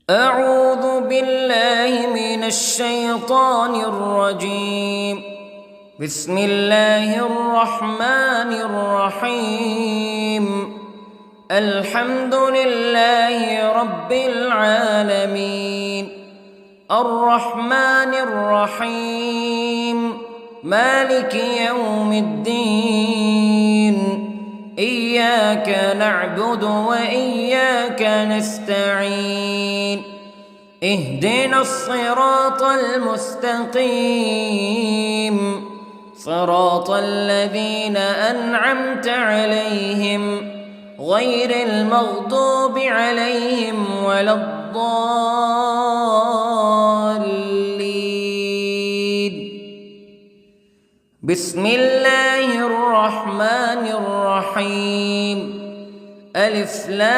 أعوذ بالله من الشيطان الرجيم. بسم الله الرحمن الرحيم. الحمد لله رب العالمين، الرحمن الرحيم، مالك يوم الدين. إياك نعبد وإياك نستعين. اهدنا الصراط المستقيم، صراط الذين أنعمت عليهم غير المغضوب عليهم ولا الضالين. بسم الله الرحمن الرحيم. ألف لام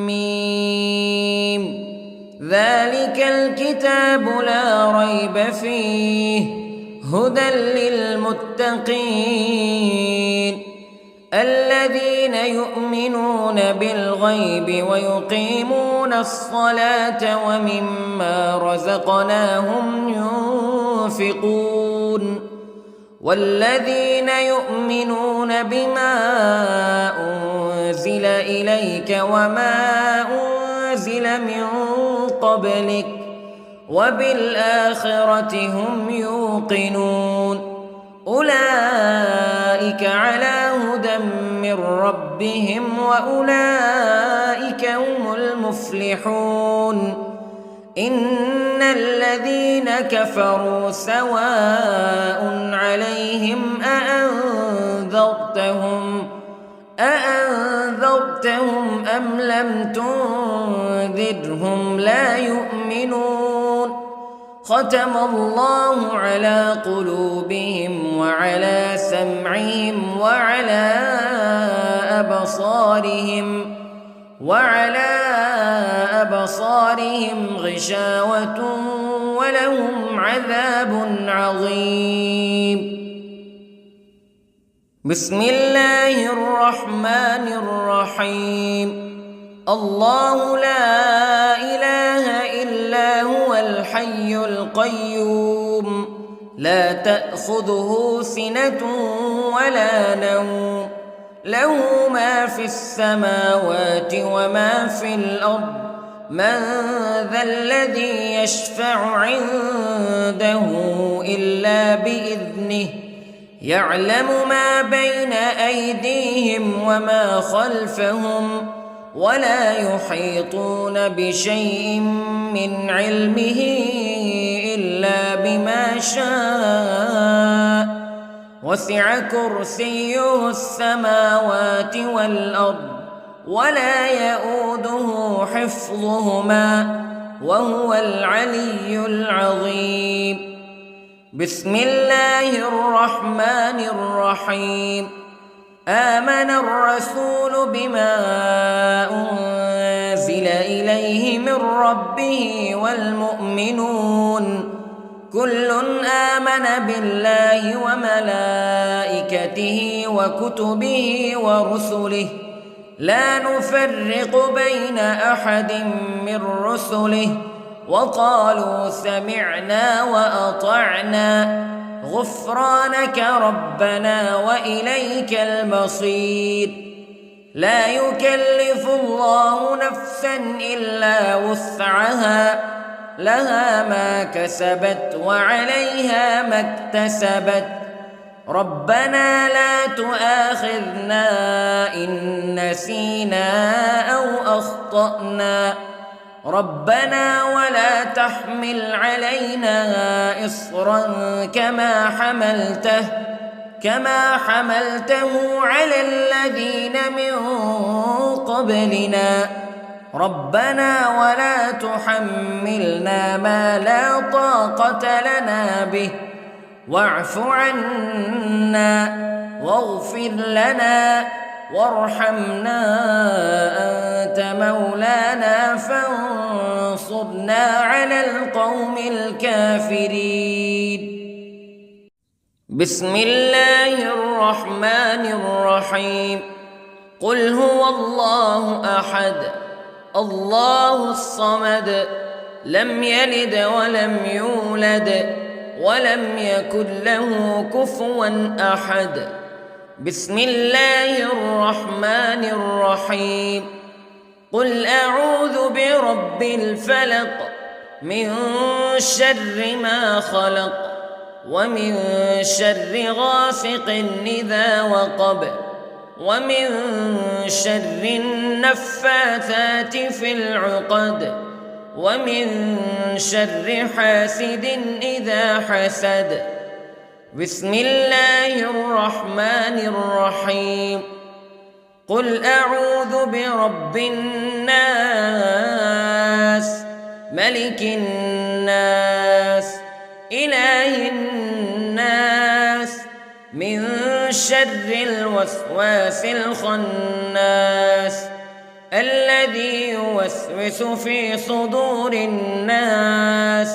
ميم. ذلك الكتاب لا ريب فيه هدى للمتقين الذين يؤمنون بالغيب ويقيمون الصلاة ومما رزقناهم ينفقون والذين يؤمنون بما أنزل إليك وما أنزل من قبلك وبالآخرة هم يوقنون. أولئك على هدى من ربهم وأولئك هم المفلحون. إن الذين كفروا سواء عليهم أأنذرتهم أم لم تنذرهم لا يؤمنون. ختم الله على قلوبهم وعلى سمعهم وعلى أبصارهم غشاوة ولهم عذاب عظيم. بسم الله الرحمن الرحيم. الله لا إله إلا هو الحي القيوم لا تأخذه سنة ولا نوم له ما في السماوات وما في الأرض. من ذا الذي يشفع عنده إلا بإذنه يعلم ما بين أيديهم وما خلفهم ولا يحيطون بشيء من علمه إلا بما شاء. وسع كرسيه السماوات والأرض ولا يؤوده حفظهما وهو العلي العظيم. بسم الله الرحمن الرحيم. آمن الرسول بما أنزل إليه من ربه والمؤمنون كل آمن بالله وملائكته وكتبه ورسله لا نفرق بين أحد من رسله وقالوا سمعنا وأطعنا غفرانك ربنا وإليك المصير. لا يكلف الله نفسا إلا وسعها لها ما كسبت وعليها ما اكتسبت. ربنا لا تؤاخذنا إن نسينا أو أخطأنا ربنا ولا تحمل علينا إصرا كما حملته على الذين من قبلنا ربنا ولا تحملنا ما لا طاقة لنا به واعف عنا واغفر لنا وارحمنا أنت مولانا فانصرنا على القوم الكافرين. بسم الله الرحمن الرحيم. قل هو الله أحد الله الصمد لم يلد ولم يولد ولم يكن له كفوا أحد. بسم الله الرحمن الرحيم. قل أعوذ برب الفلق من شر ما خلق ومن شر غاسق إذا وقب ومن شر النفاثات في العقد ومن شر حاسد إذا حسد. بسم الله الرحمن الرحيم. قل أعوذ برب الناس ملك الناس إله الناس من شر الوسواس الخناس الذي يوسوس في صدور الناس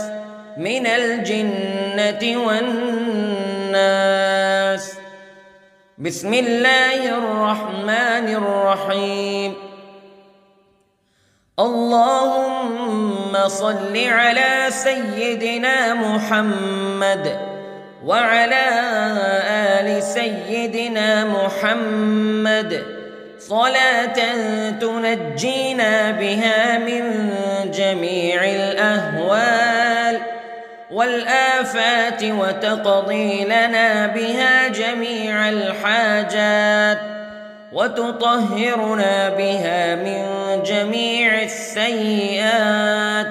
من الجنة والناس. بسم الله الرحمن الرحيم. اللهم صل على سيدنا محمد وعلى آل سيدنا محمد صلاة تنجينا بها من جميع الأهوال والآفات وتقضي لنا بها جميع الحاجات وتطهرنا بها من جميع السيئات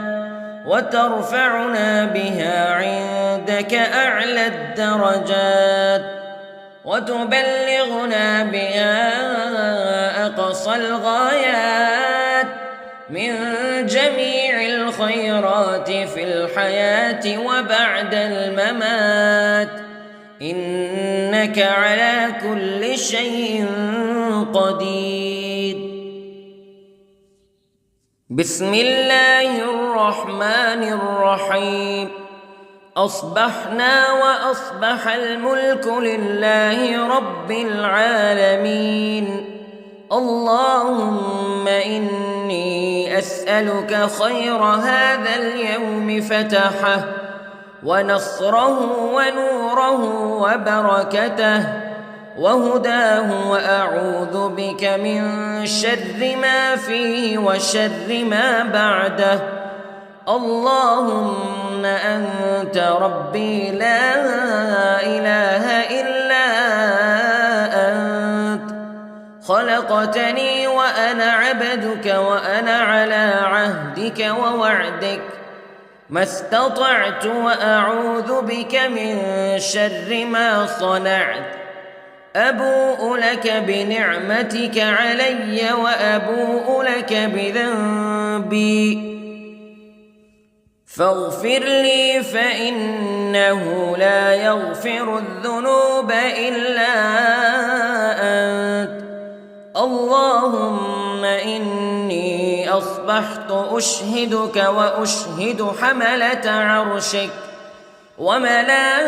وترفعنا بها عندك أعلى الدرجات وتبلغنا بها أقصى الغايات من جميع الخيرات في الحياة وبعد الممات إنك على كل شيء قدير. بسم الله الرحمن الرحيم. أصبحنا وأصبح الملك لله رب العالمين. اللهم إني أسألك خير هذا اليوم فتحه ونصره ونوره وبركته وهداه وأعوذ بك من شر ما فيه وشر ما بعده. اللهم أنت ربي لا إله إلا أنت خلقتني وأنا عبدك وأنا على عهدك ووعدك ما استطعت وأعوذ بك من شر ما صنعت. أبوء لك بنعمتك علي وأبوء لك بذنبي فاغفر لي فإنه لا يغفر الذنوب إلا أنت. اللهم إني أصبحت أشهدك وأشهد حملة عرشك وملائكتك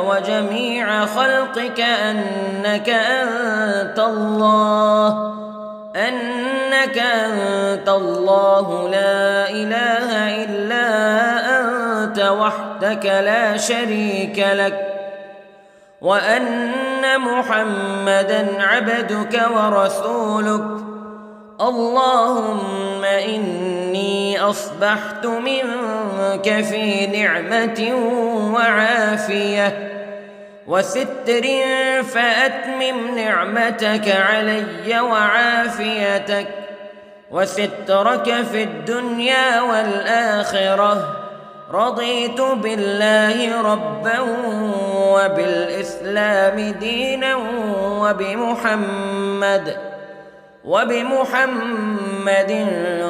وجميع خلقك أنك أنت الله لا إله إلا أنت وحدك لا شريك لك وأن محمدًا عبدك ورسولك. اللهم إني أصبحت منك في نعمة وعافية وستر فأتمم نعمتك علي وعافيتك وسترك في الدنيا والآخرة. رضيت بالله ربا وبالإسلام دينا وبمحمد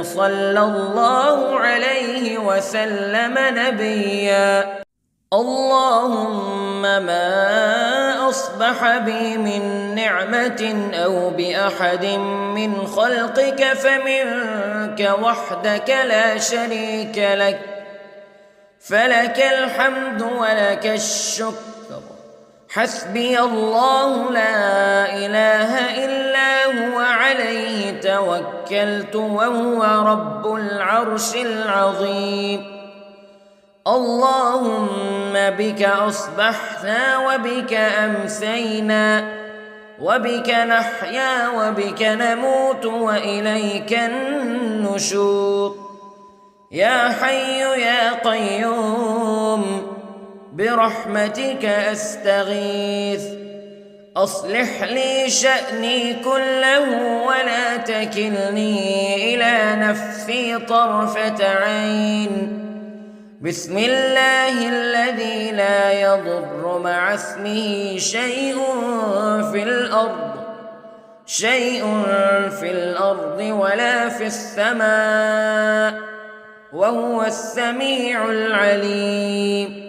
صلى الله عليه وسلم نبيا. اللهم ما أصبح بي من نعمة أو بأحد من خلقك فمنك وحدك لا شريك لك فلك الحمد ولك الشكر حسبي الله لا إله إلا هو عليه توكلت وهو رب العرش العظيم. اللهم بك أصبحنا وبك أمسينا وبك نحيا وبك نموت وإليك النشور. يا حي يا قيوم برحمتك أستغيث، أصلح لي شأني كله ولا تكلني إلى نفسي طرفة عين. بسم الله الذي لا يضر مع اسمه شيء في الأرض ولا في السماء وهو السميع العليم.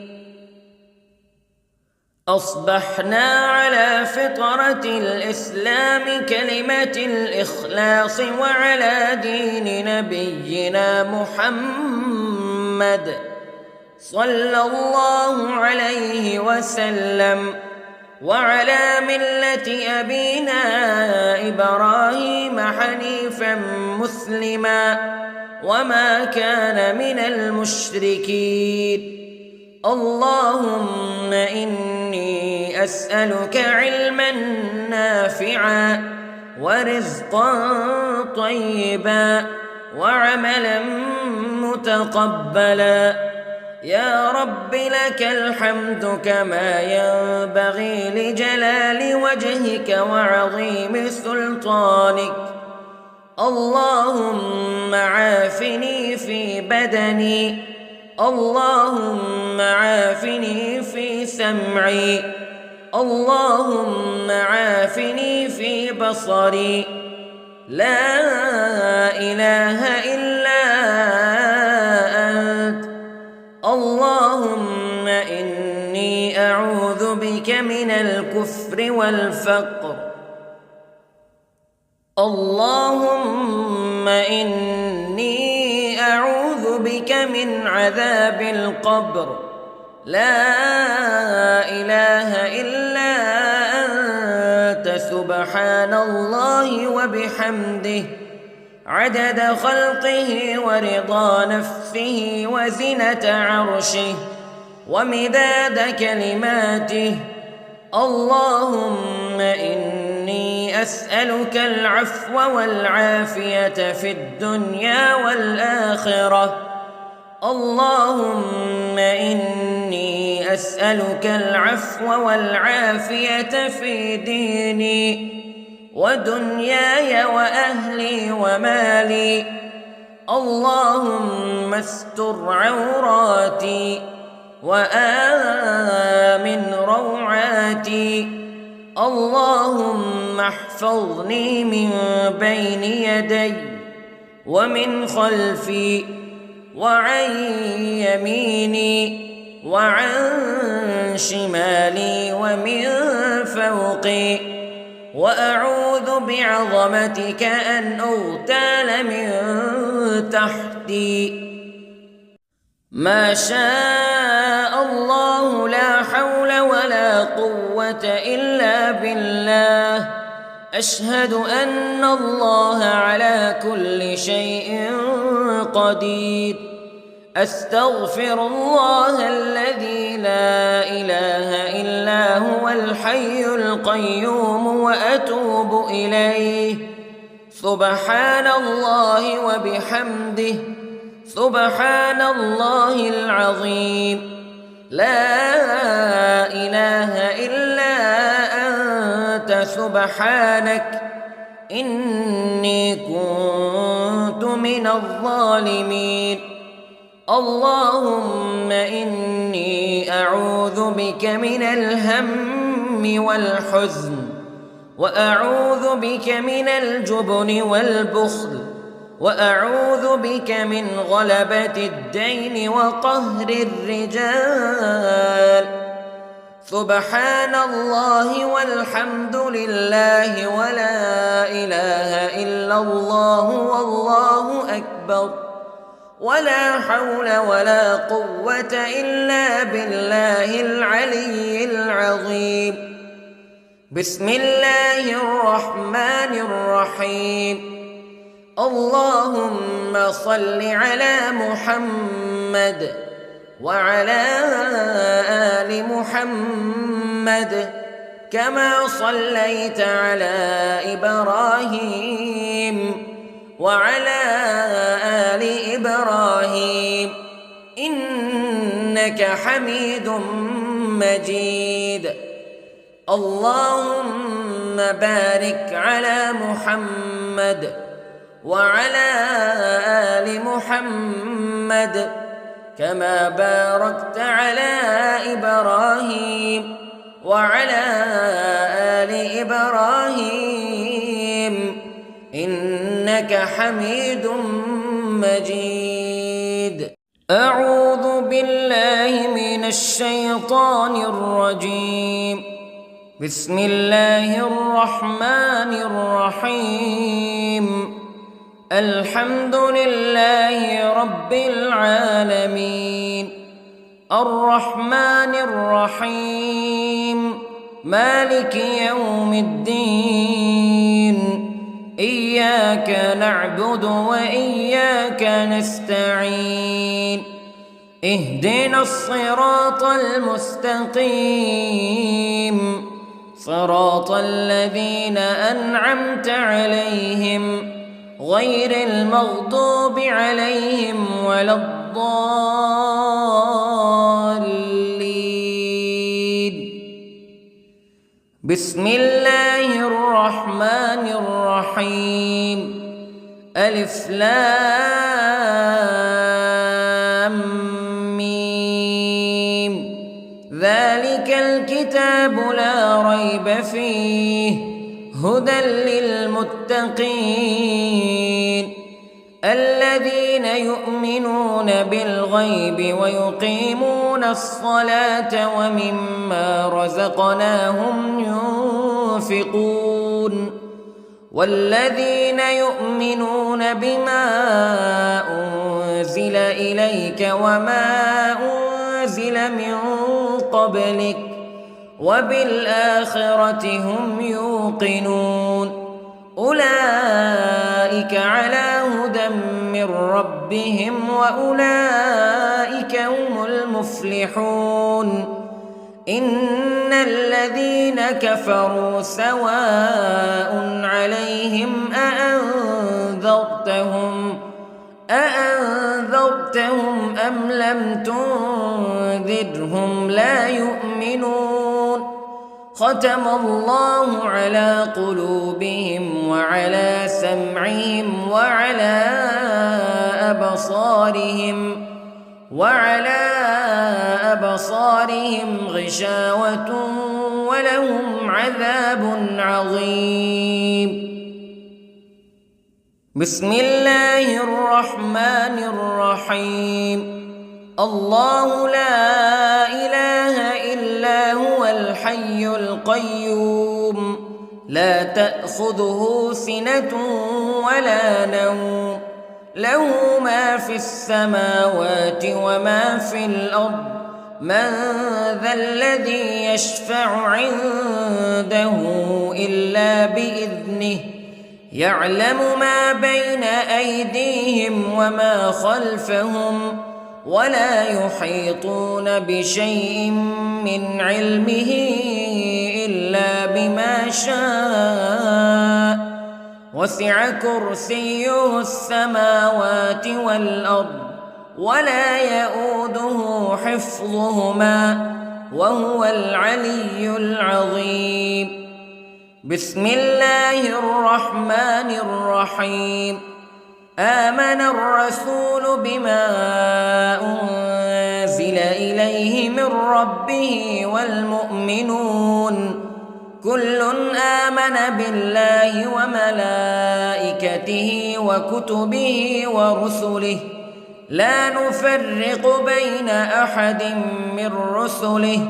أصبحنا على فطرة الإسلام كلمة الإخلاص وعلى دين نبينا محمد صلى الله عليه وسلم وعلى ملة أبينا إبراهيم حنيفا مسلما وما كان من المشركين. اللهم إني أسألك علما نافعا ورزقا طيبا وعملا متقبلا. يا رب لك الحمد كما ينبغي لجلال وجهك وعظيم سلطانك. اللهم عافني في بدني، اللهم عافني في سمعي، اللهم عافني في بصري. لا إله إلا أنت. اللهم إني أعوذ بك من الكفر والفقر. اللهم إني أعوذ بك من عذاب القبر. لا إله إلا أنت سبحان الله وبحمده عدد خلقه ورضا نفسه وزنة عرشه ومداد كلماته. اللهم إني أسألك العفو والعافية في الدنيا والآخرة. اللهم إني أسألك العفو والعافية في ديني ودنياي وأهلي ومالي. اللهم استر عوراتي وآمن روعاتي. اللهم احفظني من بين يدي ومن خلفي وعن يميني وعن شمالي ومن فوقي، وأعوذ بعظمتك أن أغتال من تحتي. ما شاء الله لا حول ولا قوة إلا بالله. أشهد أن الله على كل شيء قدير. أستغفر الله الذي لا إله إلا هو الحي القيوم وأتوب إليه. سبحان الله وبحمده سبحان الله العظيم. لا إله إلا أنت سبحانك إني كنت من الظالمين. اللهم إني أعوذ بك من الهم والحزن، وأعوذ بك من الجبن والبخل، وأعوذ بك من غلبة الدين وقهر الرجال. سبحان الله والحمد لله ولا إله إلا الله والله أكبر. ولا حول ولا قوة إلا بالله العلي العظيم. بسم الله الرحمن الرحيم. اللهم صل على محمد وعلى آل محمد كما صليت على إبراهيم وعلى آل إبراهيم إنك حميد مجيد. اللهم بارك على محمد وعلى آل محمد كما باركت على إبراهيم وعلى آل إبراهيم إنك حميد مجيد. أعوذ بالله من الشيطان الرجيم. بسم الله الرحمن الرحيم. الحمد لله رب العالمين الرحمن الرحيم مالك يوم الدين إياك نعبد وإياك نستعين اهدنا الصراط المستقيم صراط الذين أنعمت عليهم غير المغضوب عليهم ولا الضالين. بسم الله الرحمن الرحيم. ألف لام ميم. ذلك الكتاب لا ريب فيه هدى للمتقين الذين يؤمنون بالغيب ويقيمون الصلاة ومما رزقناهم ينفقون والذين يؤمنون بما أنزل إليك وما أنزل من قبلك وبالآخرة هم يوقنون أولئك على هدى من ربهم وأولئك هم المفلحون. إن الذين كفروا سواء عليهم أأنذرتهم أم لم تنذرهم لا يؤمنون. ختم الله على قلوبهم وعلى سمعهم وعلى أبصارهم غشاوة ولهم عذاب عظيم. بسم الله الرحمن الرحيم. الله لا إله إلا هو الحي القيوم لا تأخذه سنة ولا نوم له ما في السماوات وما في الأرض من ذا الذي يشفع عنده إلا بإذنه يعلم ما بين أيديهم وما خلفهم ولا يحيطون بشيء من علمه إلا بما شاء وسع كرسيه السماوات والأرض ولا يؤوده حفظهما وهو العلي العظيم. بسم الله الرحمن الرحيم. آمن الرسول بما أنزل إليه من ربه والمؤمنون كل آمن بالله وملائكته وكتبه ورسله لا نفرق بين أحد من رسله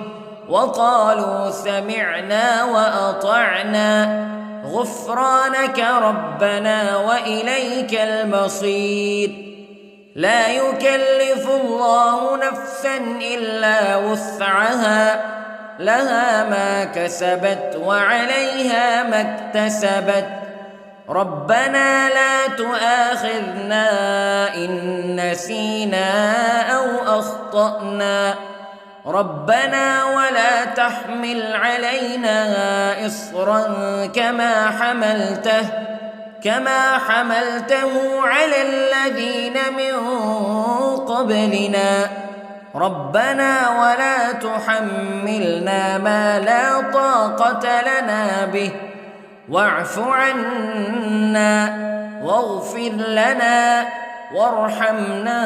وقالوا سمعنا وأطعنا غفرانك ربنا وإليك المصير. لا يكلف الله نفسا إلا وسعها لها ما كسبت وعليها ما اكتسبت ربنا لا تؤاخذنا إن نسينا أو أخطأنا ربنا ولا تحمل علينا إصرا كما حملته على الذين من قبلنا ربنا ولا تحملنا ما لا طاقة لنا به واعف عنا واغفر لنا وارحمنا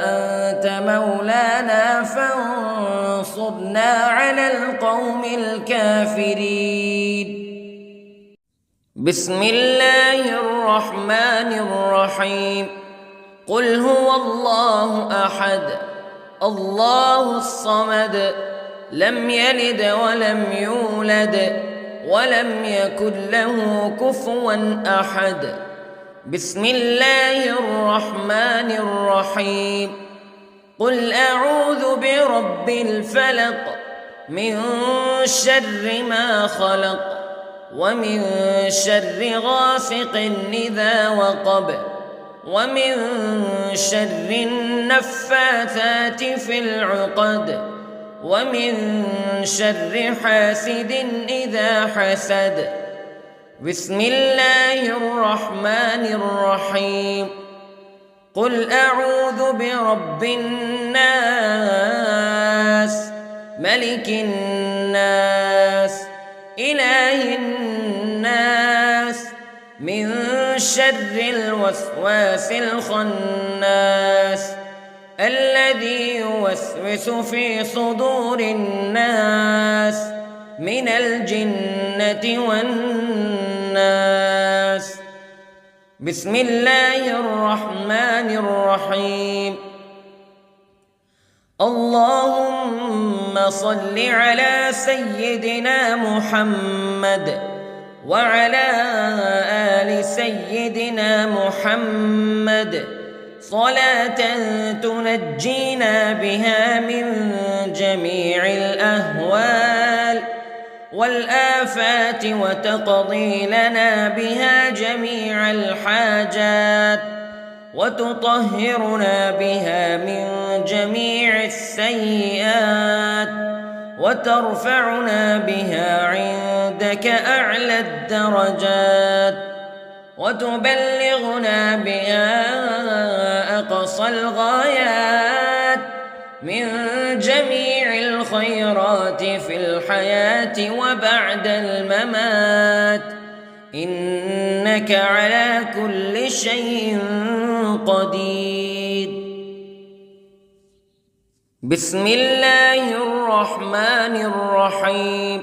أنت مولانا فانصرنا على القوم الكافرين. بسم الله الرحمن الرحيم. قل هو الله أحد الله الصمد لم يلد ولم يولد ولم يكن له كفوا أحد. بسم الله الرحمن الرحيم. قل أعوذ برب الفلق من شر ما خلق ومن شر غاسق إذا وقب ومن شر النفاثات في العقد ومن شر حاسد إذا حسد. بسم الله الرحمن الرحيم. قل أعوذ برب الناس ملك الناس إله الناس من شر الوسواس الخناس الذي يوسوس في صدور الناس من الجنة والناس. بسم الله الرحمن الرحيم. اللهم صل على سيدنا محمد وعلى آل سيدنا محمد صلاة تنجينا بها من جميع الأهوال والآفات وتقضي لنا بها جميع الحاجات وتطهرنا بها من جميع السيئات وترفعنا بها عندك أعلى الدرجات وتبلغنا بها أقصى الغايات من جميع الخيرات في الحياة وبعد الممات إنك على كل شيء قدير. بسم الله الرحمن الرحيم.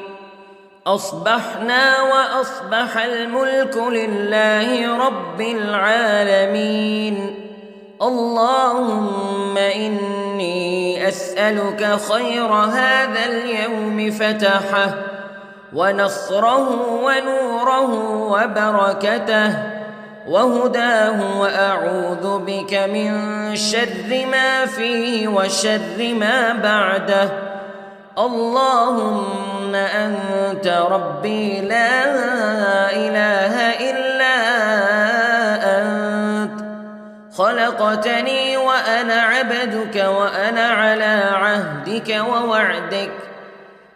أصبحنا وأصبح الملك لله رب العالمين. اللهم إني أسألك خير هذا اليوم فتحه ونصره ونوره وبركته وهداه وأعوذ بك من شر ما فيه وشر ما بعده. اللهم أنت ربي لا إله إلا أنت خلقتني وأنا عبدك وأنا على عهدك ووعدك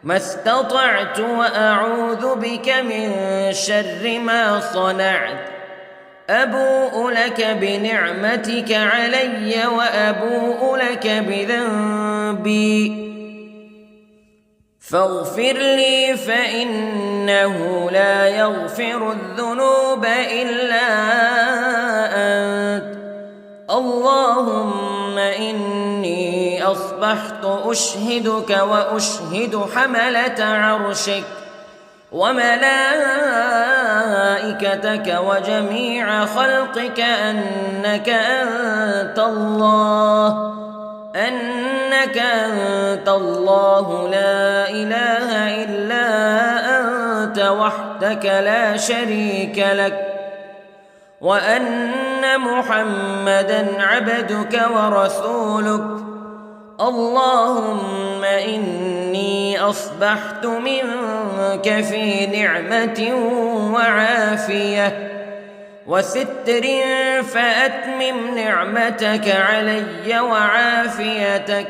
ما استطعت وأعوذ بك من شر ما صنعت. أبوء لك بنعمتك علي وأبوء لك بذنبي فاغفر لي فإنه لا يغفر الذنوب إلا أنت. اللهم إني أصبحت أشهدك وأشهد حملة عرشك وملائكتك وجميع خلقك أنك أنت الله لا إله إلا أنت وحدك لا شريك لك وأن أن محمدًا عبدك ورسولك. اللهم إني أصبحت منك في نعمة وعافية وستر، فأتمم نعمتك علي وعافيتك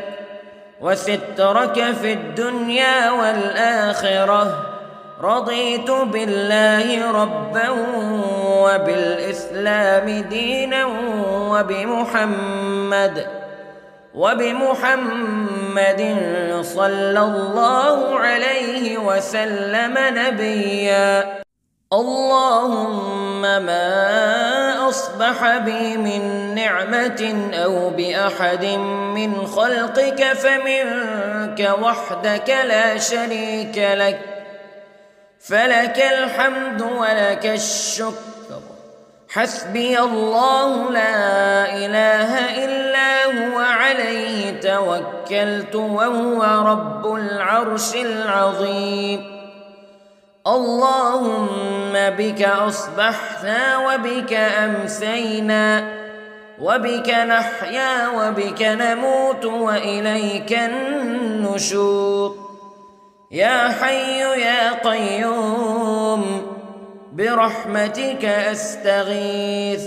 وسترك في الدنيا والآخرة. رضيت بالله ربًا وبالإسلام دينًا وبمحمد صلى الله عليه وسلم نبيًا. اللهم ما أصبح بي من نعمة أو بأحد من خلقك فمنك وحدك لا شريك لك، فلك الحمد ولك الشكر. حسبي الله لا إله إلا هو، عليه توكلت وهو رب العرش العظيم. اللهم بك أصبحنا وبك أمسينا وبك نحيا وبك نموت وإليك النشور. يا حي يا قيوم برحمتك أستغيث،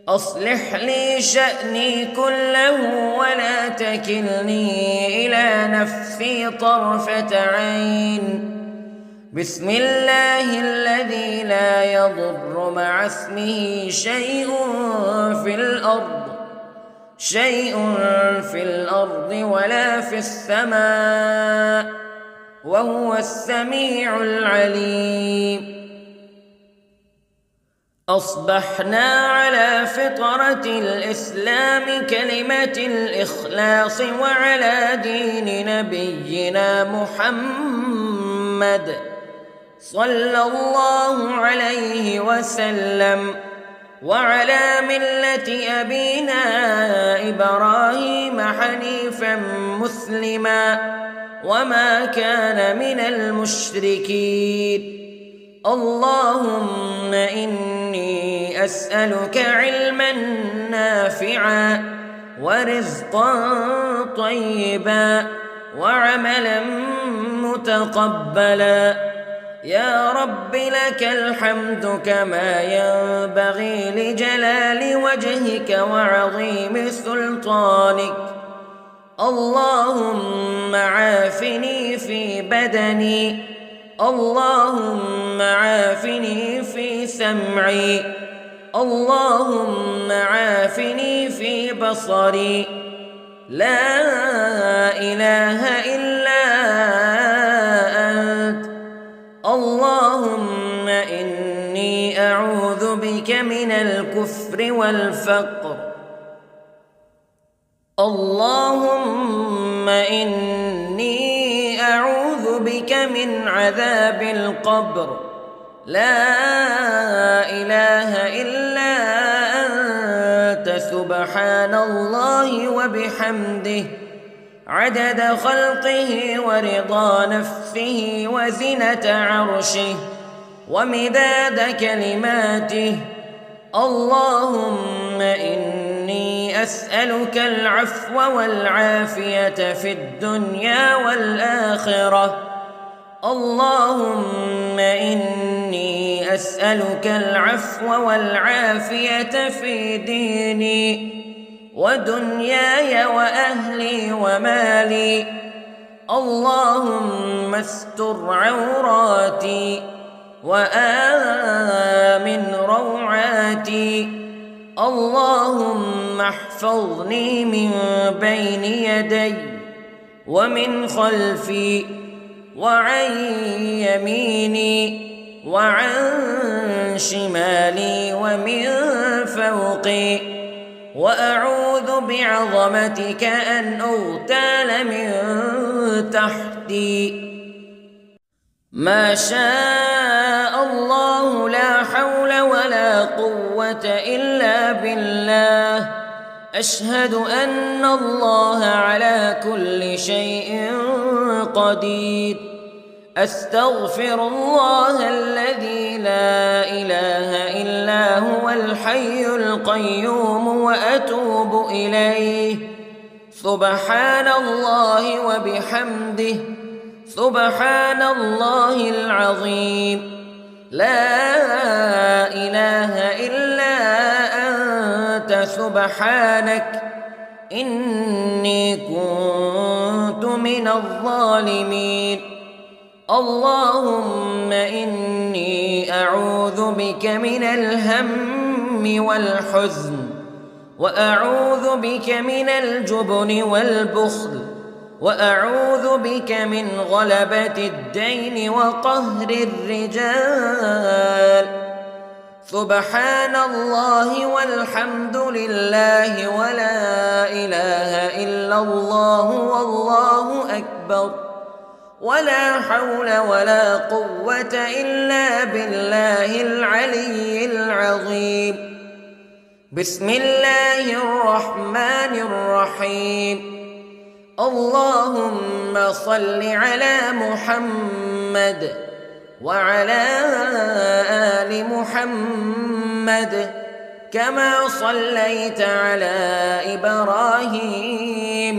أصلح لي شأني كله ولا تكلني إلى نفسي طرفة عين. بسم الله الذي لا يضر مع اسمه شيء في الأرض ولا في السماء، وهو السميع العليم. أصبحنا على فطرة الإسلام كلمة الإخلاص وعلى دين نبينا محمد صلى الله عليه وسلم، وعلى ملة أبينا إبراهيم حنيفا مسلما وما كان من المشركين. اللهم إني أسألك علما نافعا ورزقا طيبا وعملا متقبلا. يا رب لك الحمد كما ينبغي لجلال وجهك وعظيم سلطانك. اللهم عافني في بدني، اللهم عافني في سمعي، اللهم عافني في بصري. لا إله إلا أنت. اللهم إني أعوذ بك من الكفر والفقر. اللهم إني أعوذ بك من عذاب القبر. لا إله إلا أنت، سبحان الله وبحمده، عدد خلقه ورضا نفسه وزنة عرشه ومداد كلماته. اللهم إني أسألك العفو والعافية في الدنيا والآخرة. اللهم إني أسألك العفو والعافية في ديني ودنياي وأهلي ومالي. اللهم استر عوراتي وآمن روعاتي. اللهم احفظني من بين يدي ومن خلفي وعن يميني وعن شمالي ومن فوقي، وأعوذ بعظمتك أن أغتال من تحتي. ما شاء الله، لا حول ولا قوة إلا بالله. أشهد أن الله على كل شيء قدير. أستغفر الله الذي لا إله إلا هو الحي القيوم وأتوب إليه. سبحان الله وبحمده، سبحان الله العظيم. لا إله إلا أنت سبحانك إني كنت من الظالمين. اللهم إني أعوذ بك من الهم والحزن، وأعوذ بك من الجبن والبخل، وأعوذ بك من غلبة الدين وقهر الرجال. سبحان الله والحمد لله ولا إله إلا الله والله أكبر، ولا حول ولا قوة إلا بالله العلي العظيم. بسم الله الرحمن الرحيم. اللهم صل على محمد وعلى آل محمد كما صليت على إبراهيم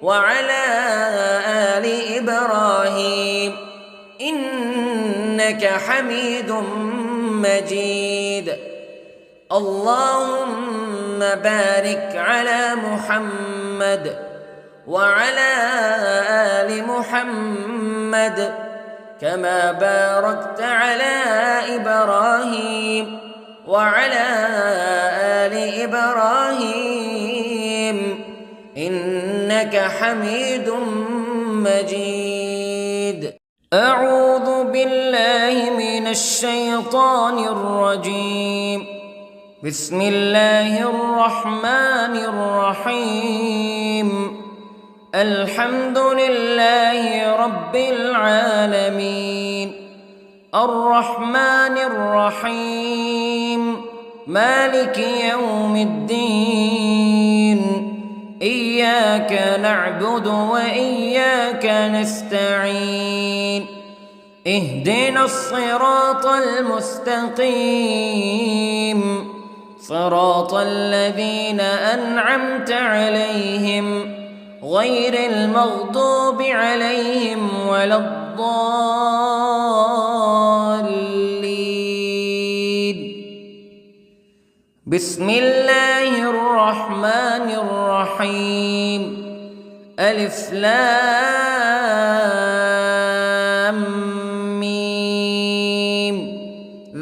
وعلى آل إبراهيم إنك حميد مجيد. اللهم بارك على محمد وعلى آل محمد كما باركت على إبراهيم وعلى آل إبراهيم إنك حميد مجيد. أعوذ بالله من الشيطان الرجيم. بسم الله الرحمن الرحيم. الحمد لله رب العالمين، الرحمن الرحيم، مالك يوم الدين. إياك نعبد وإياك نستعين. اهدنا الصراط المستقيم، صراط الذين أنعمت عليهم غير المغضوب عليهم ولا الضالين. بسم الله الرحمن الرحيم. ألف لام ميم.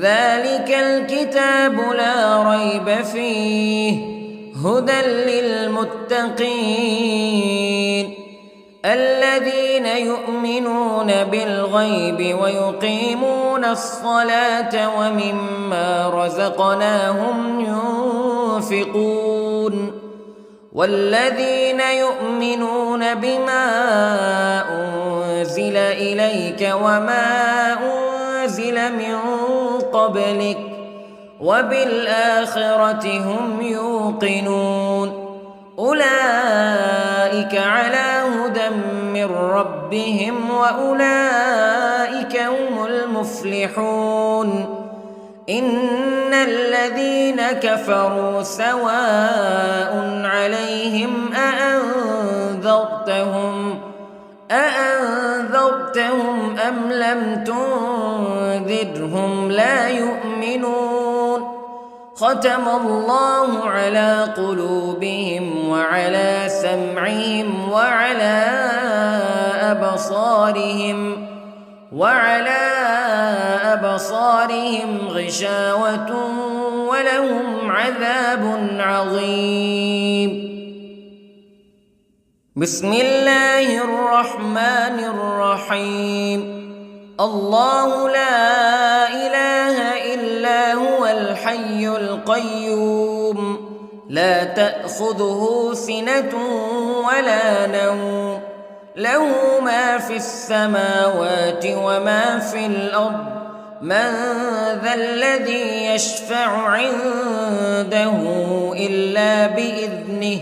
ذلك الكتاب لا ريب فيه هدى للمتقين الذين يؤمنون بالغيب ويقيمون الصلاة ومما رزقناهم ينفقون والذين يؤمنون بما أنزل إليك وما أنزل من قبلك وبالآخرة هم يوقنون أولئك على هدى من ربهم وأولئك هم المفلحون. إن الذين كفروا سواء عليهم أأنذرتهم أم لم تنذرهم لا يؤمنون. ختم الله على قلوبهم وعلى سمعهم وعلى أبصارهم غشاوة ولهم عذاب عظيم. بسم الله الرحمن الرحيم. الله لا إله إلا هو الحي القيوم لا تأخذه سنة ولا نوم له ما في السماوات وما في الأرض من ذا الذي يشفع عنده إلا بإذنه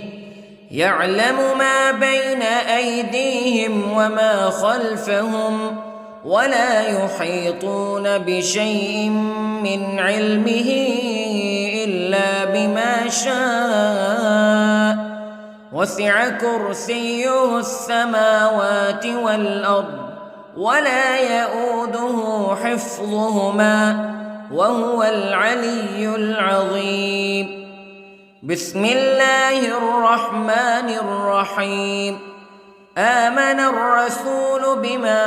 يعلم ما بين أيديهم وما خلفهم ولا يحيطون بشيء من علمه إلا بما شاء وسع كرسيه السماوات والأرض ولا يئوده حفظهما وهو العلي العظيم. بسم الله الرحمن الرحيم. آمن الرسول بما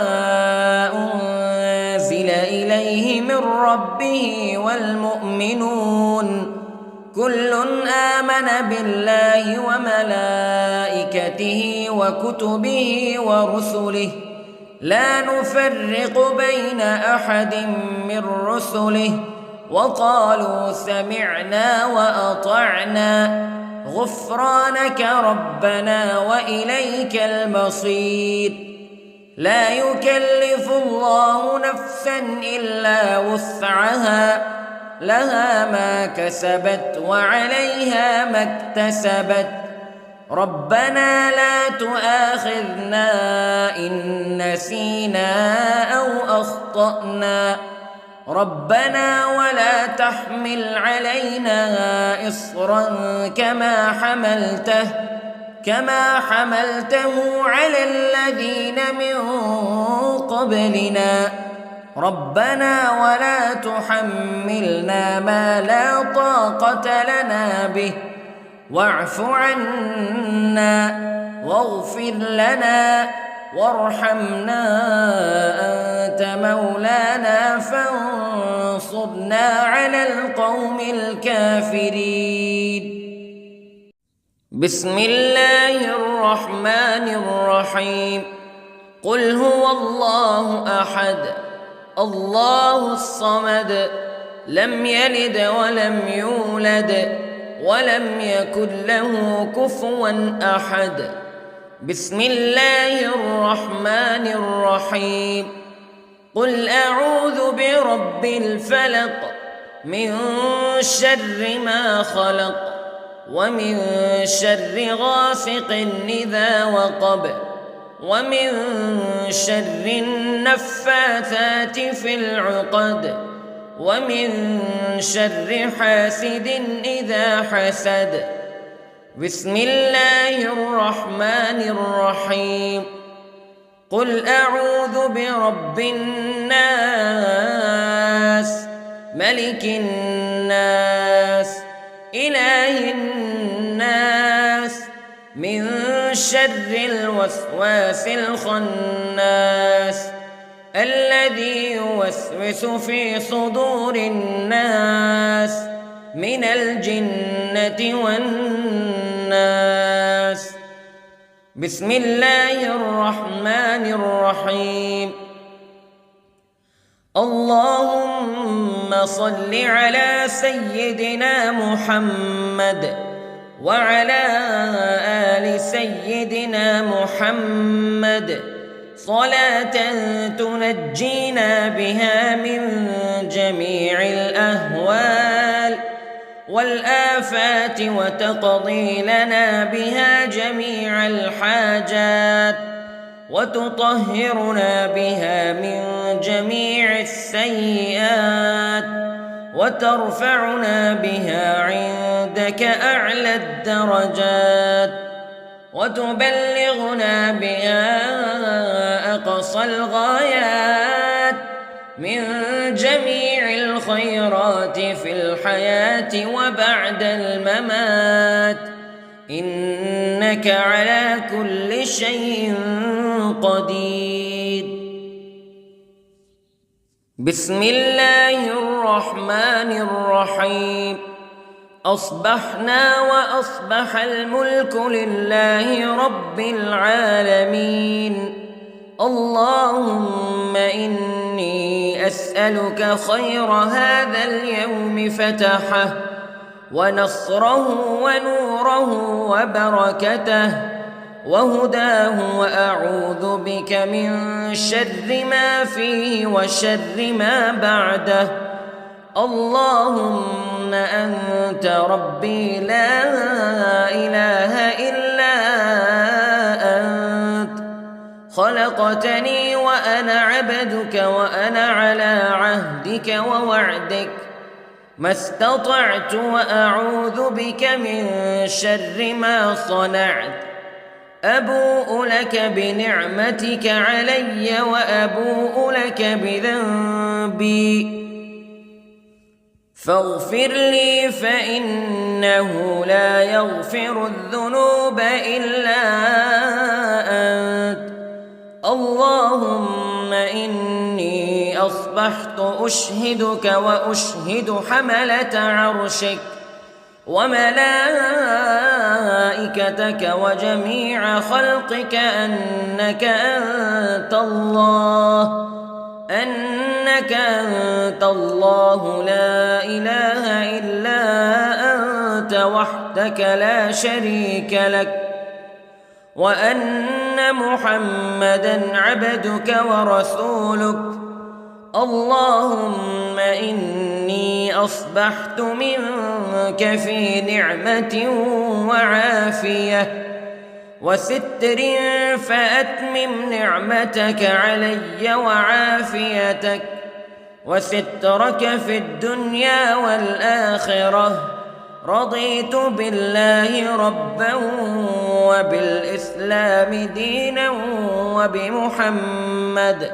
أنزل إليه من ربه والمؤمنون كل آمن بالله وملائكته وكتبه ورسله لا نفرق بين أحد من رسله وقالوا سمعنا وأطعنا غفرانك ربنا وإليك المصير. لا يكلف الله نفسا إلا وسعها لها ما كسبت وعليها ما اكتسبت ربنا لا تؤاخذنا إن نسينا أو أخطأنا ربنا ولا تحمل علينا إصرا كما حملته على الذين من قبلنا ربنا ولا تحملنا ما لا طاقة لنا به واعف عنا واغفر لنا وارحمنا أنت مولانا فانصرنا على القوم الكافرين. بسم الله الرحمن الرحيم. قل هو الله أحد الله الصمد لم يلد ولم يولد ولم يكن له كفوا أحد. بسم الله الرحمن الرحيم. قل أعوذ برب الفلق من شر ما خلق ومن شر غاسق إذا وقب ومن شر النفاثات في العقد ومن شر حاسد إذا حسد. بسم الله الرحمن الرحيم. قل أعوذ برب الناس ملك الناس إله الناس من شر الوسواس الخناس الذي يوسوس في صدور الناس من الجنة والناس. بسم الله الرحمن الرحيم. اللهم صل على سيدنا محمد وعلى آل سيدنا محمد صلاة تنجينا بها من جميع الأهوال والآفات وتقضي لنا بها جميع الحاجات وتطهرنا بها من جميع السيئات وترفعنا بها عندك أعلى الدرجات وتبلغنا بها أقصى الغايات من جميع الخيرات في الحياة وبعد الممات إنك على كل شيء قدير. بسم الله الرحمن الرحيم. أصبحنا وأصبح الملك لله رب العالمين. اللهم إني أسألك خير هذا اليوم فتحه ونصره ونوره وبركته وهداه وأعوذ بك من شر ما فيه وشر ما بعده. اللهم أنت ربي لا إله إلا أنت خلقتني وأنا عبدك وأنا على عهدك ووعدك ما استطعت وأعوذ بك من شر ما صنعت أبوء لك بنعمتك علي وأبوء لك بذنبي فاغفر لي فإنه لا يغفر الذنوب إلا أنت اللهم إني أصبحت أشهدك وأشهد حملة عرشك وملائكتك وجميع خلقك أنك أنت الله لا إله إلا أنت وحدك لا شريك لك وأن محمدًا عبدك ورسولك اللهم إني أصبحت منك في نعمة وعافية وستر فأتمم نعمتك علي وعافيتك وسترك في الدنيا والآخرة رضيت بالله ربا وبالإسلام دينا وبمحمد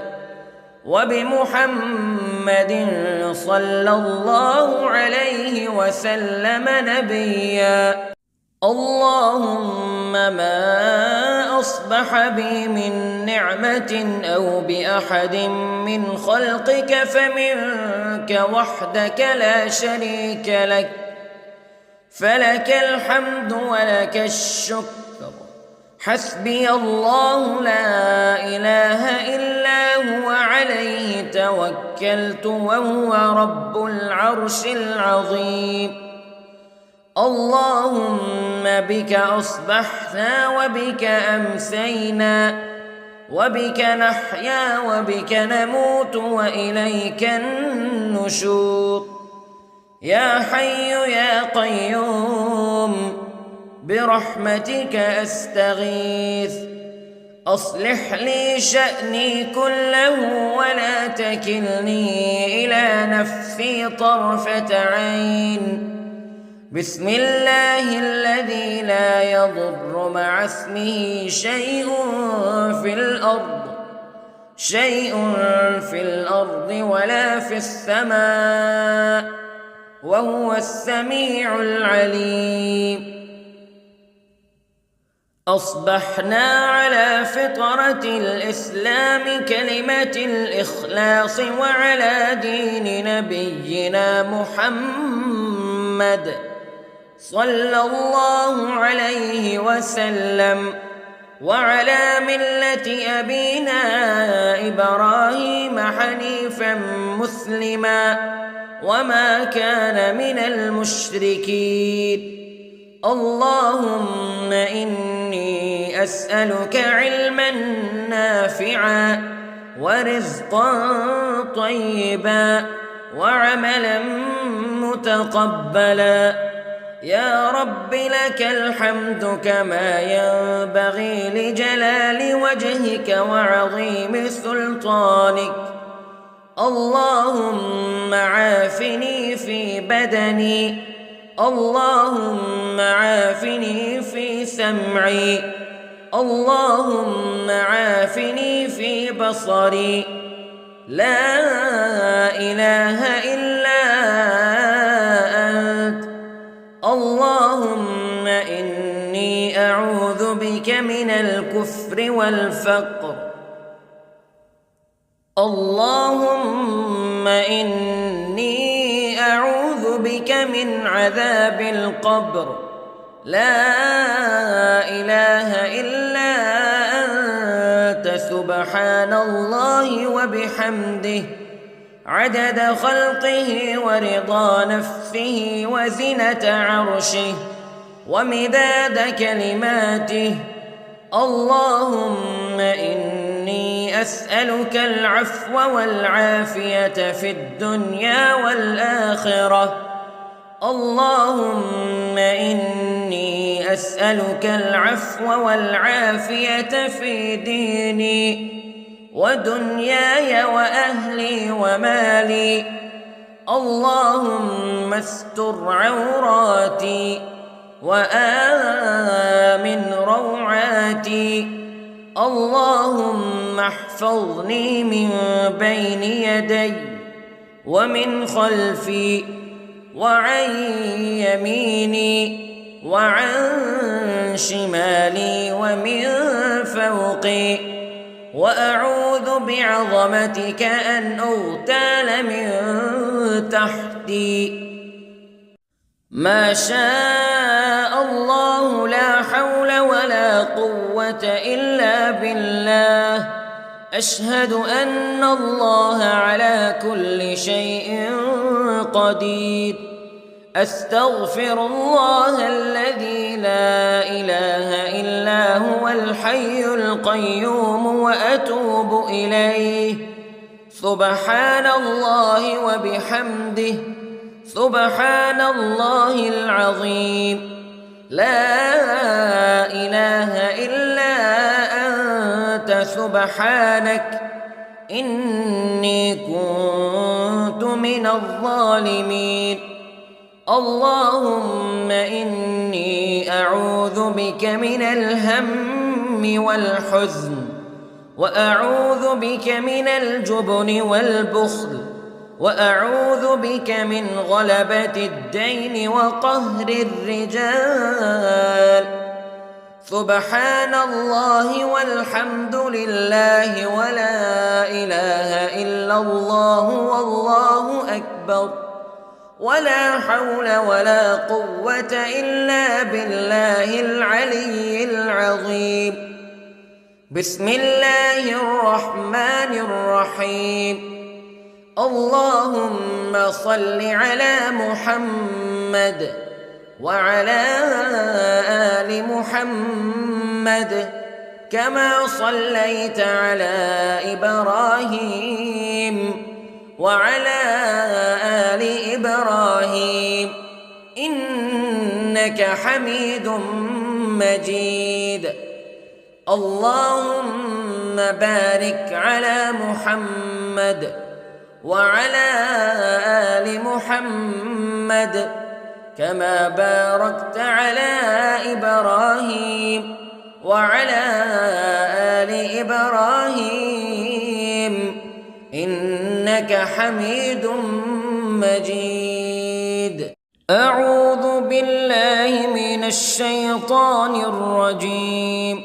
صلى الله عليه وسلم نبيا اللهم ما أصبح بي من نعمة أو بأحد من خلقك فمنك وحدك لا شريك لك فلك الحمد ولك الشكر حسبي الله لا إله إلا هو عليه توكلت وهو رب العرش العظيم اللهم بك أصبحنا وبك أمسينا وبك نحيا وبك نموت وإليك النشور يا حي يا قيوم برحمتك أستغيث أصلح لي شأني كله ولا تكلني إلى نفسي طرفة عين بسم الله الذي لا يضر مع اسمه شيء في الأرض ولا في السماء وهو السميع العليم أصبحنا على فطرة الإسلام كلمة الإخلاص وعلى دين نبينا محمد صلى الله عليه وسلم وعلى ملة أبينا إبراهيم حنيفا مسلما وما كان من المشركين اللهم إني أسألك علما نافعا ورزقا طيبا وعملا متقبلا يا رب لك الحمد كما ينبغي لجلال وجهك وعظيم سلطانك اللهم عافني في بدني اللهم عافني في سمعي اللهم عافني في بصري لا إله إلا أنت اللهم إني أعوذ بك من الكفر والفقر اللهم إني أعوذ بك من عذاب القبر لا إله إلا أنت سبحان الله وبحمده عدد خلقه ورضا نفسه وزنة عرشه ومداد كلماته اللهم إني أسألك العفو والعافية في الدنيا والآخرة اللهم إني أسألك العفو والعافية في ديني ودنياي وأهلي ومالي. اللهم استر عوراتي وآمن روعاتي. اللهم احفظني من بين يدي ومن خلفي وعن يميني وعن شمالي ومن فوقي، وأعوذ بعظمتك أن أغتال من تحتي. ما شاء الله لا حول ولا قوة إلا بالله. أشهد أن الله على كل شيء قدير. أستغفر الله الذي لا إله إلا هو الحي القيوم وأتوب إليه. سبحان الله وبحمده، سبحان الله العظيم. لا إله إلا أنت سبحانك إني كنت من الظالمين. اللهم إني أعوذ بك من الهم والحزن، وأعوذ بك من الجبن والبخل، وأعوذ بك من غلبة الدين وقهر الرجال. سبحان الله والحمد لله ولا إله إلا الله والله أكبر، ولا حول ولا قوة إلا بالله العلي العظيم. بسم الله الرحمن الرحيم. اللهم صل على محمد وعلى آل محمد كما صليت على إبراهيم وعلى آل إبراهيم إنك حميد مجيد. اللهم بارك على محمد وعلى آل محمد كما باركت على إبراهيم وعلى آل إبراهيم إنك حميد مجيد. أعوذ بالله من الشيطان الرجيم.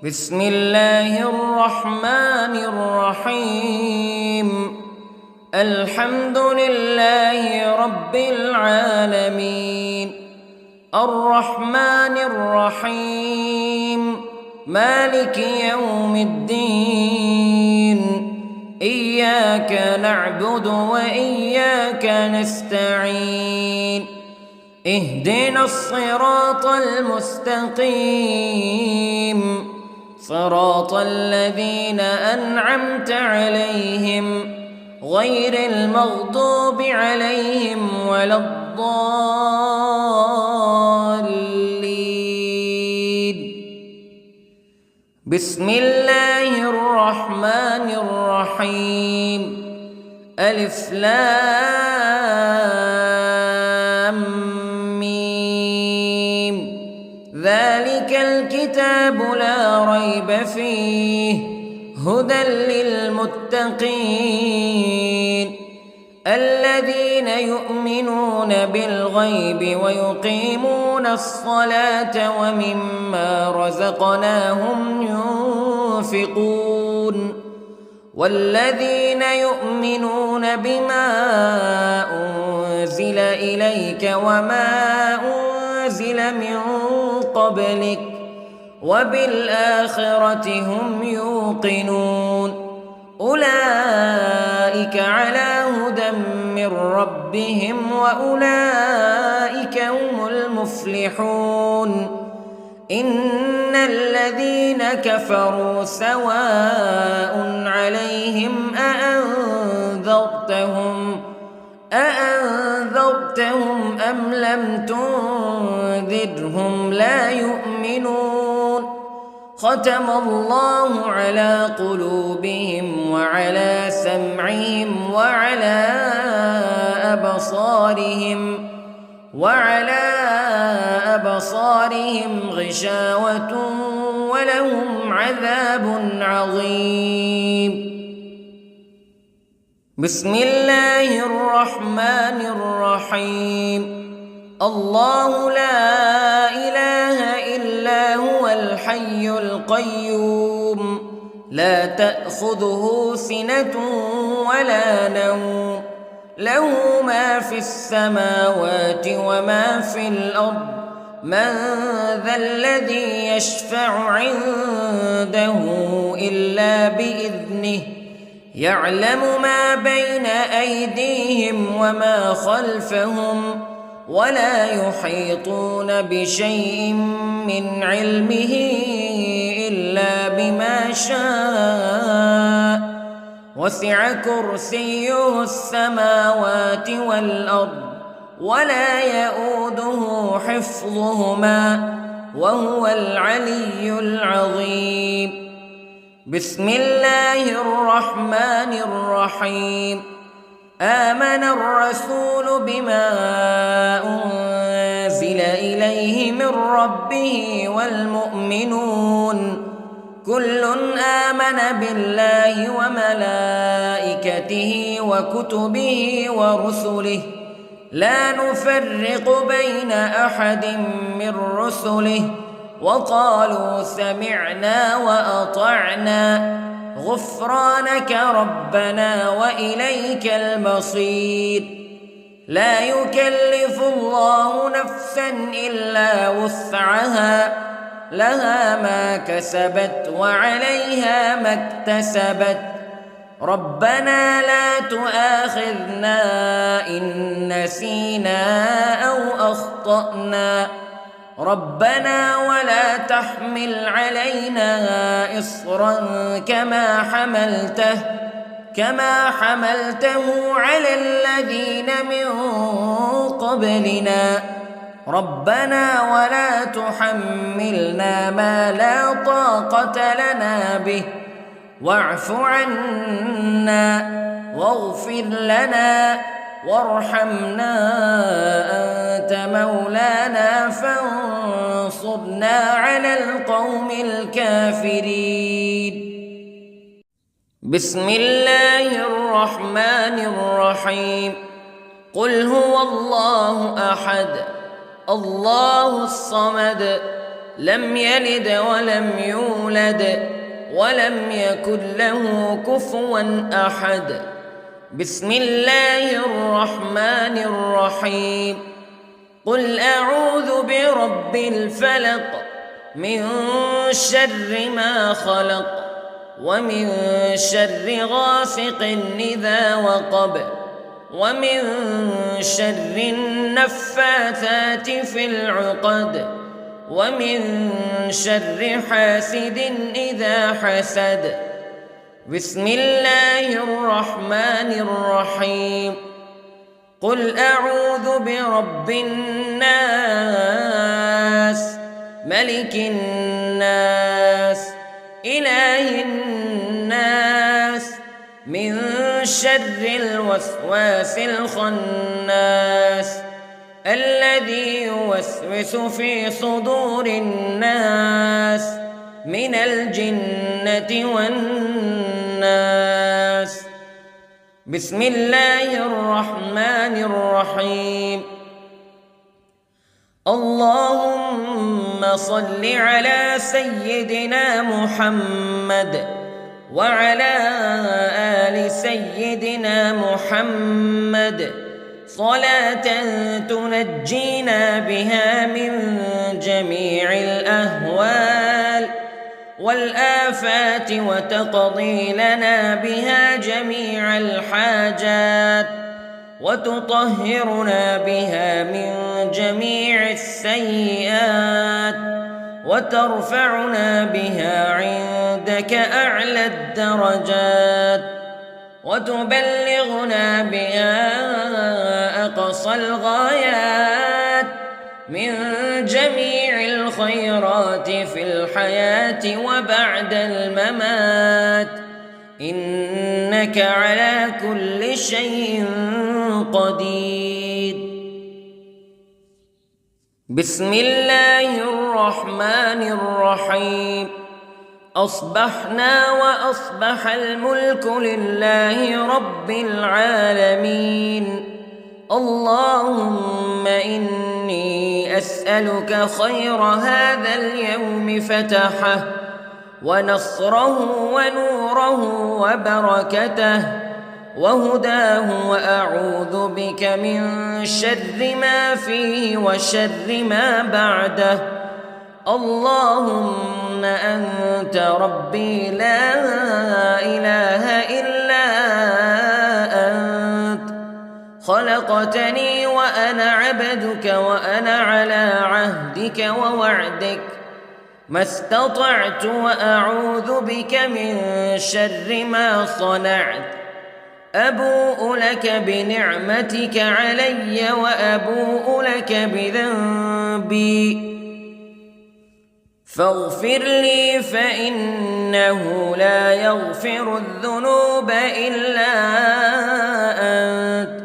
بسم الله الرحمن الرحيم. الحمد لله رب العالمين، الرحمن الرحيم، مالك يوم الدين. إياك نعبد وإياك نستعين. اهدنا الصراط المستقيم، صراط الذين أنعمت عليهم غير المغضوب عليهم ولا الضالين. بسم الله الرحمن الرحيم. ألف لام ميم. ذلك الكتاب لا ريب فيه هدى للمتقين الذين يؤمنون بالغيب ويقيمون الصلاة ومما رزقناهم ينفقون والذين يؤمنون بما أنزل إليك وما أنزل من قبلك وبالآخرة هم يوقنون أولئك على هدى من ربهم وأولئك هم المفلحون إن الذين كفروا سواء عليهم أأنذرتهم أم لم تنذرهم تنذرهم لا يؤمنون ختم الله على قلوبهم وعلى سمعهم وعلى أبصارهم غشاوة ولهم عذاب عظيم. بسم الله الرحمن الرحيم. الله لا إله إلا هو الحي القيوم لا تأخذه سنة ولا نوم له ما في السماوات وما في الأرض من ذا الذي يشفع عنده إلا بإذنه يعلم ما بين أيديهم وما خلفهم ولا يحيطون بشيء من علمه إلا بما شاء وسع كرسيه السماوات والأرض ولا يؤوده حفظهما وهو العلي العظيم. بسم الله الرحمن الرحيم. آمن الرسول بما أنزل إليه من ربه والمؤمنون كل آمن بالله وملائكته وكتبه ورسله لا نفرق بين أحد من رسله وقالوا سمعنا وأطعنا غفرانك ربنا وإليك المصير. لا يكلف الله نفسا إلا وسعها لها ما كسبت وعليها ما اكتسبت ربنا لا تؤاخذنا إن نسينا أو أخطأنا ربنا ولا تحمل علينا إصرا كما حملته على الذين من قبلنا ربنا ولا تحملنا ما لا طاقة لنا به واعف عنا واغفر لنا وارحمنا أنت مولانا فانصرنا على القوم الكافرين. بسم الله الرحمن الرحيم. قل هو الله أحد الله الصمد لم يلد ولم يولد ولم يكن له كفوا أحد. بسم الله الرحمن الرحيم. قل أعوذ برب الفلق من شر ما خلق ومن شر غاسق إذا وقب ومن شر النفاثات في العقد ومن شر حاسد إذا حسد. بسم الله الرحمن الرحيم. قل أعوذ برب الناس ملك الناس إله الناس من شر الوسواس الخناس الذي يوسوس في صدور الناس من الجنة والناس. بسم الله الرحمن الرحيم. اللهم صل على سيدنا محمد وعلى آل سيدنا محمد صلاة تنجينا بها من جميع الأهوال والآفات وتقضي لنا بها جميع الحاجات وتطهرنا بها من جميع السيئات وترفعنا بها عندك أعلى الدرجات وتبلغنا بها أقصى الغايات من جميع الخيرات في الحياة وبعد الممات، إنك على كل شيء قدير. بسم الله الرحمن الرحيم. أصبحنا وأصبح الملك لله رب العالمين. اللهم إني أسألك خير هذا اليوم فتحه ونصره ونوره وبركته وهداه، وأعوذ بك من شر ما فيه وشر ما بعده. اللهم أنت ربي لا إله إلا أنت، خلقتني وأنا عبدك وأنا على عهدك ووعدك ما استطعت، وأعوذ بك من شر ما صنعت. أبوء لك بنعمتك علي وأبوء لك بذنبي فاغفر لي، فإنه لا يغفر الذنوب إلا أنت.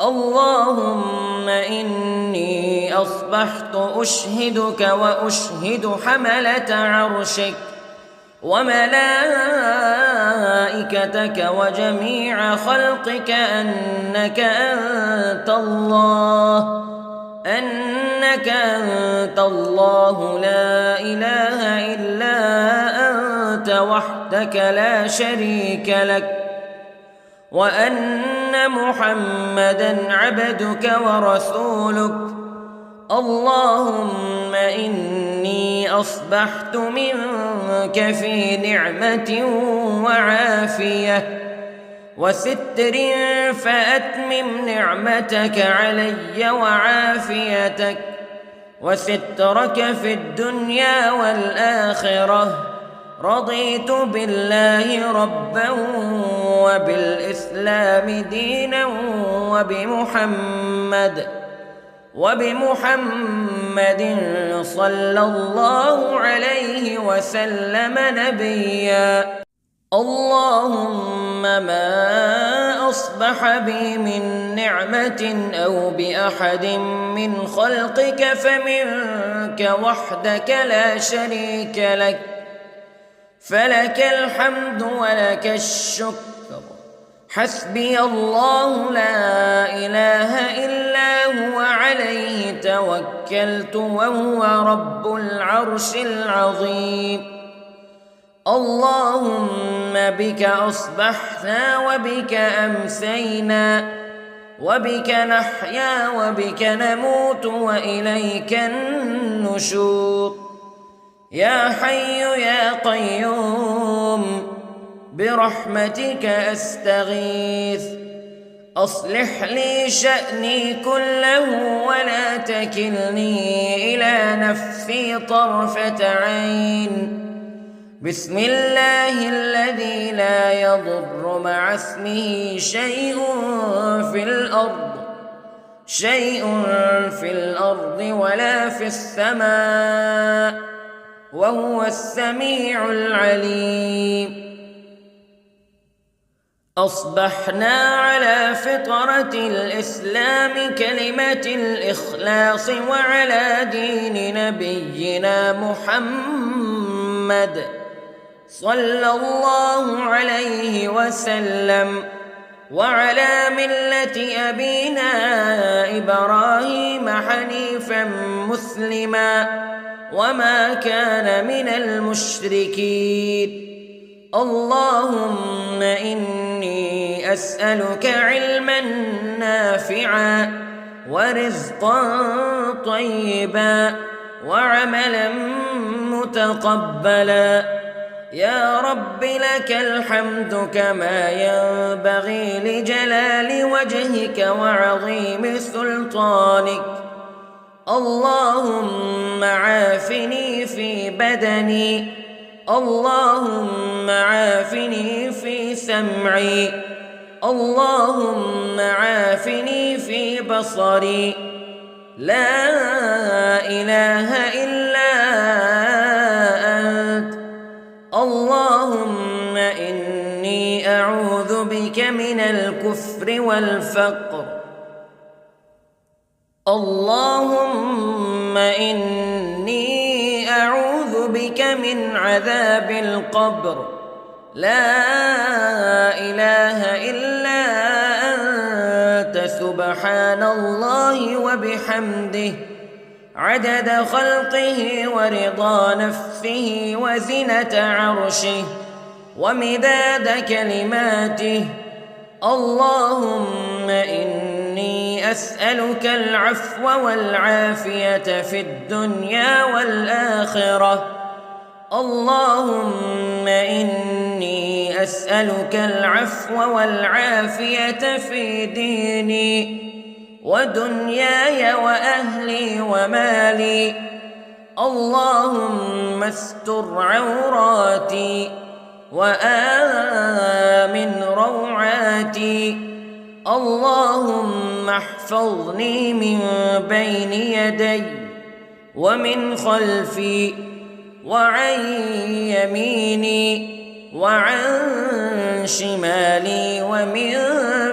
اللهم إني أصبحت أشهدك وأشهد حملة عرشك وملائكتك وجميع خلقك أنك أنت الله لا إله إلا أنت وحدك لا شريك لك، وأن محمدًا عبدك ورسولك. اللهم إني أصبحت منك في نعمة وعافية وستر، فأتمم نعمتك علي وعافيتك وسترك في الدنيا والآخرة. رضيت بالله ربا وبالإسلام دينا وبمحمد صلى الله عليه وسلم نبيا. اللهم ما أصبح بي من نعمة أو بأحد من خلقك فمنك وحدك لا شريك لك، فلك الحمد ولك الشكر. حسبي الله لا إله إلا هو عليه توكلت وهو رب العرش العظيم. اللهم بك أصبحنا وبك أمسينا وبك نحيا وبك نموت وإليك النشور. يا حي يا قيوم برحمتك أستغيث، أصلح لي شأني كله ولا تكلني إلى نفسي طرفة عين. بسم الله الذي لا يضر مع اسمه شيء في الأرض ولا في السماء، وهو السميع العليم. أصبحنا على فطرة الإسلام كلمة الإخلاص وعلى دين نبينا محمد صلى الله عليه وسلم، وعلى ملة أبينا إبراهيم حنيفا مسلما وما كان من المشركين. اللهم إني أسألك علما نافعا ورزقا طيبا وعملا متقبلا. يا رب لك الحمد كما ينبغي لجلال وجهك وعظيم سلطانك. اللهم عافني في بدني، اللهم عافني في سمعي، اللهم عافني في بصري. لا إله والكفر والفقر. اللهم إني أعوذ بك من عذاب القبر، لا إله إلا أنت سبحان الله وبحمده عدد خلقه ورضا نفسه وزنة عرشه ومداد كلماته. اللهم إني أسألك العفو والعافية في الدنيا والآخرة. اللهم إني أسألك العفو والعافية في ديني ودنياي وأهلي ومالي. اللهم استر عوراتي وآمن روعاتي. اللهم احفظني من بين يدي ومن خلفي وعن يميني وعن شمالي ومن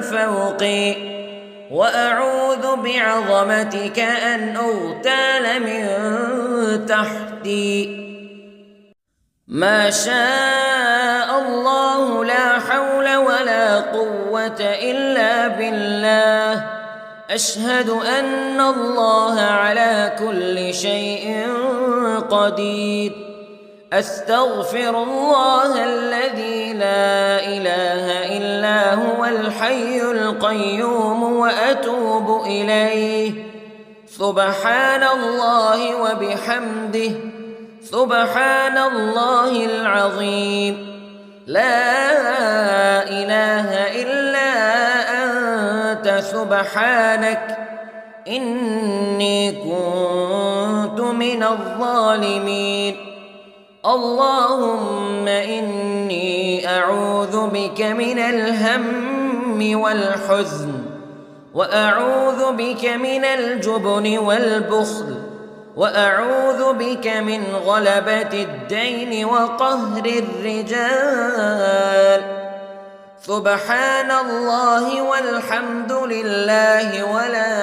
فوقي، وأعوذ بعظمتك أن أغتال من تحتي. ما شاء الله لا حول ولا قوة إلا بالله. أشهد أن الله على كل شيء قدير. أستغفر الله الذي لا إله إلا هو الحي القيوم وأتوب إليه. سبحان الله وبحمده سبحان الله العظيم. لا إله إلا أنت سبحانك إني كنت من الظالمين. اللهم إني أعوذ بك من الهم والحزن، وأعوذ بك من الجبن والبخل، وأعوذ بك من غلبة الدين وقهر الرجال. سبحان الله والحمد لله ولا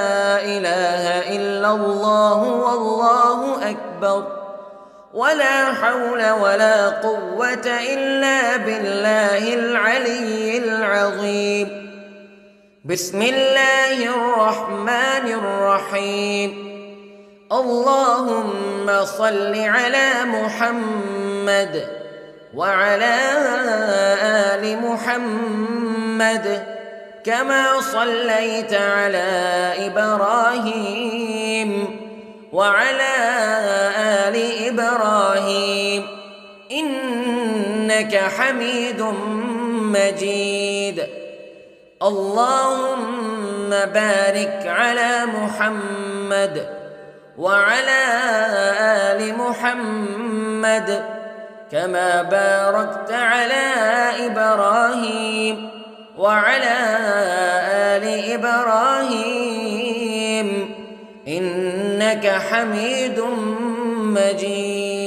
إله إلا الله والله أكبر، ولا حول ولا قوة إلا بالله العلي العظيم. بسم الله الرحمن الرحيم. اللهم صل على محمد وعلى آل محمد كما صليت على إبراهيم وعلى آل إبراهيم إنك حميد مجيد. اللهم بارك على محمد وعلى آل محمد كما باركت على إبراهيم وعلى آل إبراهيم إنك حميد مجيد.